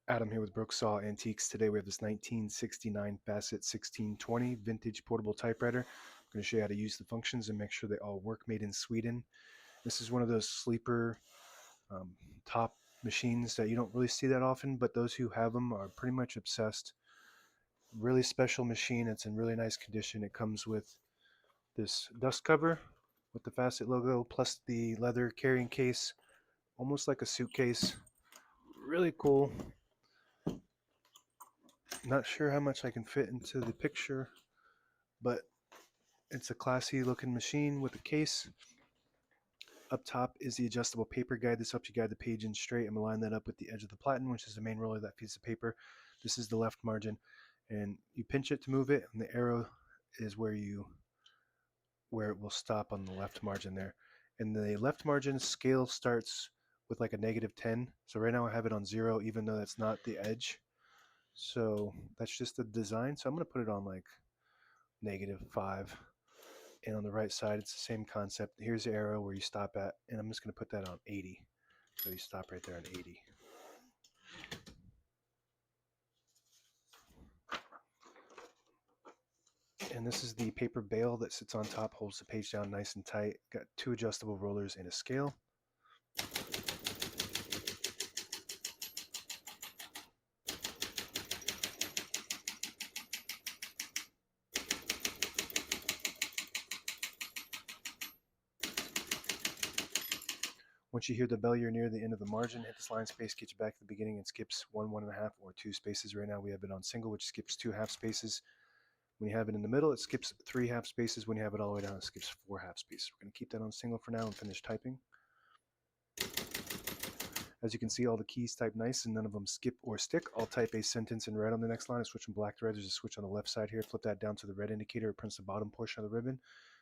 Adam here with Brooksaw Antiques. Today we have this 1969 Facit 1620 vintage portable typewriter. I'm going to show you how to use the functions and make sure they all work. Made in Sweden. This is one of those sleeper um, top machines that you don't really see that often, but those who have them are pretty much obsessed. Really special machine. It's in really nice condition. It comes with this dust cover with the Facit logo plus the leather carrying case, almost like a suitcase. Really cool. Not sure how much I can fit into the picture, but it's a classy looking machine with a case. Up top is the adjustable paper guide. This helps you guide the page in straight. I'm going to line that up with the edge of the platen, which is the main roller that feeds the paper. This is the left margin, and you pinch it to move it, and the arrow is where it will stop on the left margin there. And the left margin scale starts with like a -10. So right now I have it on 0, even though that's not the edge. So that's just the design. So I'm going to put it on like -5. And on the right side, it's the same concept. Here's the arrow where you stop at, and I'm just going to put that on 80. So you stop right there on 80. And this is the paper bail that sits on top, holds the page down nice and tight. Got 2 adjustable rollers and a scale. Once you hear the bell, you're near the end of the margin. Hit this line space, get you back to the beginning, and skips 1, 1.5, or 2 spaces. Right now we have it on single, which skips 2 half spaces. When you have it in the middle, it skips 3 half spaces. When you have it all the way down, it skips 4 half spaces. We're going to keep that on single for now and finish typing. As you can see, all the keys type nice and none of them skip or stick. I'll type a sentence in red on the next line. I switch from black to red. There's a switch on the left side here. Flip that down to the red indicator. It prints the bottom portion of the ribbon,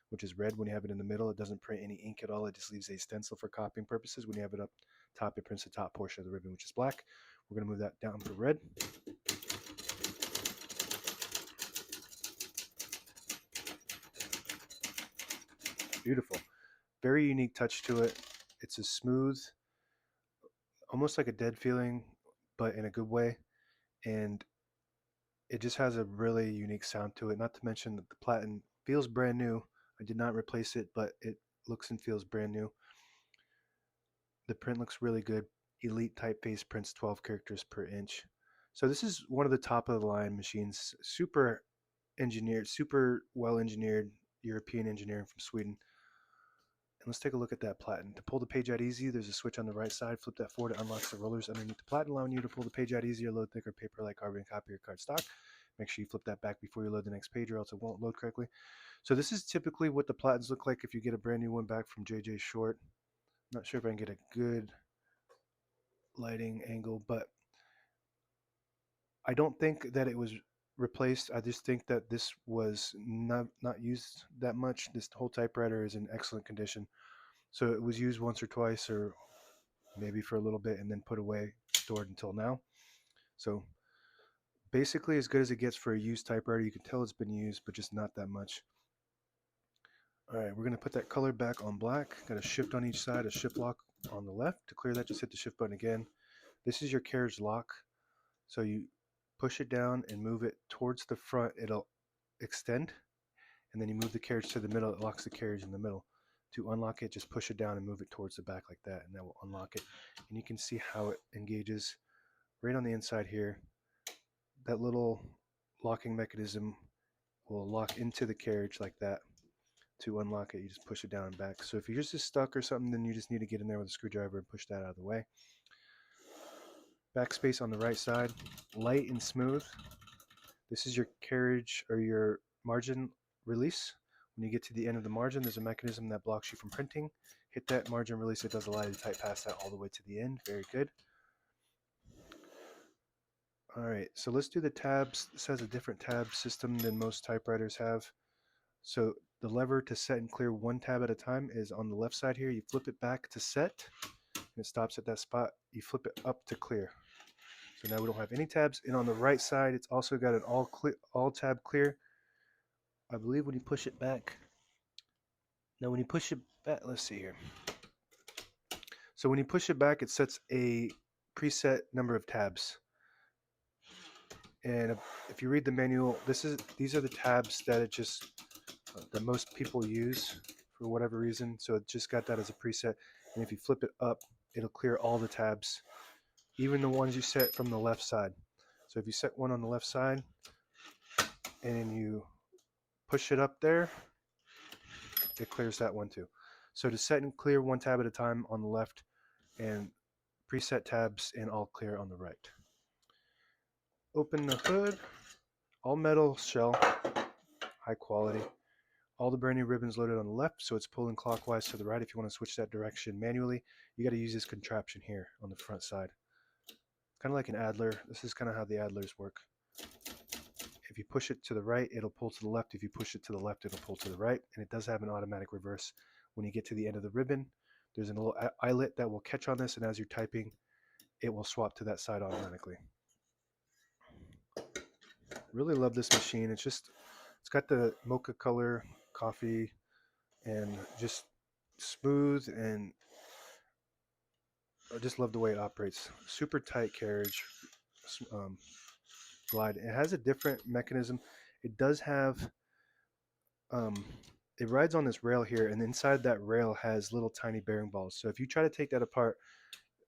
which is red. When you have it in the middle, it doesn't print any ink at all. It just leaves a stencil for copying purposes. When you have it up top, it prints the top portion of the ribbon, which is black. We're going to move that down to red. Beautiful. Very unique touch to it. It's a smooth, almost like a dead feeling, but in a good way. And it just has a really unique sound to it. Not to mention that the platen feels brand new. I did not replace it, but it looks and feels brand new. The print looks really good. Elite typeface, prints 12 characters per inch. So this is one of the top of the line machines. Super engineered, super well engineered European engineering from Sweden. And let's take a look at that platen. To pull the page out easy, there's a switch on the right side. Flip that forward, it unlocks the rollers underneath the platen, allowing you to pull the page out easier, load thicker paper like carbon copy or cardstock. Make sure you flip that back before you load the next page or else it won't load correctly. So this is typically what the platens look like if you get a brand new one back from JJ Short. Not sure if I can get a good lighting angle, but I don't think that it was replaced. I just think that this was not used that much. This whole typewriter is in excellent condition. So it was used once or twice or maybe for a little bit and then put away, stored until now. So basically as good as it gets for a used typewriter. You can tell it's been used, but just not that much. All right, we're going to put that color back on black. Got a shift on each side, a shift lock on the left. To clear that, just hit the shift button again. This is your carriage lock. So you push it down and move it towards the front. It'll extend. And then you move the carriage to the middle. It locks the carriage in the middle. To unlock it, just push it down and move it towards the back like that, and that will unlock it. And you can see how it engages right on the inside here. That little locking mechanism will lock into the carriage like that. To unlock it, you just push it down and back. So if you're just stuck or something, then you just need to get in there with a screwdriver and push that out of the way. Backspace on the right side, light and smooth. This is your carriage or your margin release. When you get to the end of the margin, there's a mechanism that blocks you from printing. Hit that margin release. It does allow you to type past that all the way to the end. Very good. All right, so let's do the tabs. This has a different tab system than most typewriters have. So the lever to set and clear one tab at a time is on the left side here. You flip it back to set, and it stops at that spot. You flip it up to clear. So now we don't have any tabs. And on the right side, it's also got an all tab clear. I believe when you push it back. Now when you push it back, let's see here. So when you push it back, it sets a preset number of tabs. And if you read the manual, these are the tabs that that most people use for whatever reason. So it just got that as a preset. And if you flip it up, it'll clear all the tabs, even the ones you set from the left side. So if you set one on the left side and you push it up there, it clears that one too. So to set and clear one tab at a time on the left, and preset tabs and all clear on the right. Open the hood, all metal shell, high quality. All the brand new ribbons loaded on the left, so it's pulling clockwise to the right. If you want to switch that direction manually, you got to use this contraption here on the front side. Kind of like an Adler. This is kind of how the Adlers work. If you push it to the right, it'll pull to the left. If you push it to the left, it'll pull to the right. And it does have an automatic reverse. When you get to the end of the ribbon, there's a little eyelet that will catch on this, and as you're typing, it will swap to that side automatically. Really love this machine. It's got the mocha color coffee and just smooth, and I just love the way it operates. Super tight carriage, glide. It has a different mechanism. It does have, um, it rides on this rail here, and inside that rail has little tiny bearing balls. So if you try to take that apart,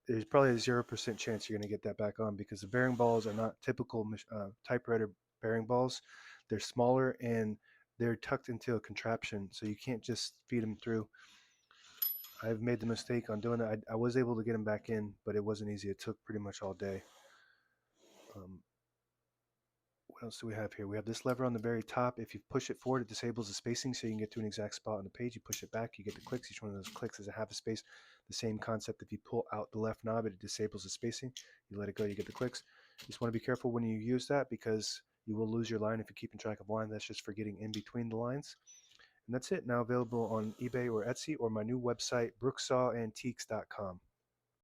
there's probably a 0% chance you're going to get that back on, because the bearing balls are not typical typewriter bearing balls. They're smaller and they're tucked into a contraption, so you can't just feed them through. I've made the mistake on doing it. I was able to get them back in, but it wasn't easy. It took pretty much all day. What else do we have here? We have this lever on the very top. If you push it forward, it disables the spacing, so you can get to an exact spot on the page. You push it back, you get the clicks. Each one of those clicks is a half a space. The same concept. If you pull out the left knob, it disables the spacing. You let it go, you get the clicks. You just want to be careful when you use that, because you will lose your line if you're keeping track of line. That's just for getting in between the lines. And that's it. Now available on eBay or Etsy, or my new website, brooksawantiques.com.